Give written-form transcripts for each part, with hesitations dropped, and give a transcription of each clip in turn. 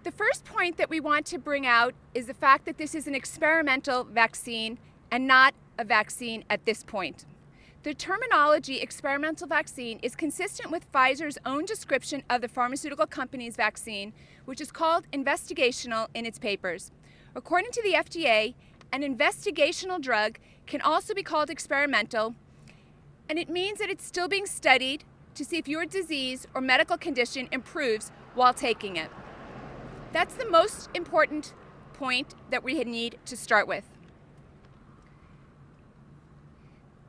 The first point that we want to bring out is the fact that this is an experimental vaccine and not a vaccine at this point. The terminology experimental vaccine is consistent with Pfizer's own description of the pharmaceutical company's vaccine, which is called investigational in its papers. According to the FDA, an investigational drug can also be called experimental, and it means that it's still being studied to see if your disease or medical condition improves while taking it. That's the most important point that we need to start with.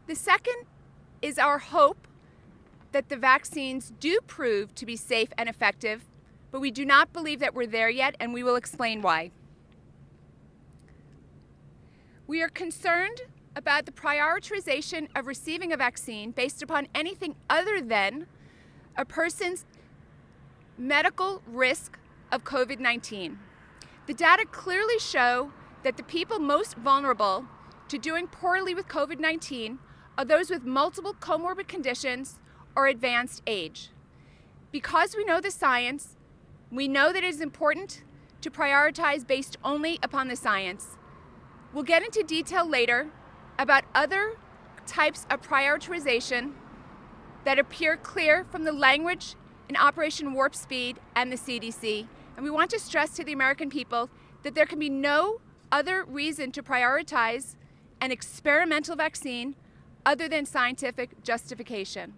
The second is our hope that the vaccines do prove to be safe and effective, but we do not believe that we're there yet, and we will explain why. We are concerned about the prioritization of receiving a vaccine based upon anything other than a person's medical risk of COVID-19. The data clearly show that the people most vulnerable to doing poorly with COVID-19 are those with multiple comorbid conditions or advanced age. Because we know the science, we know that it is important to prioritize based only upon the science. We'll get into detail later about other types of prioritization that appear clear from the language in Operation Warp Speed and the CDC. And we want to stress to the American people that there can be no other reason to prioritize an experimental vaccine other than scientific justification.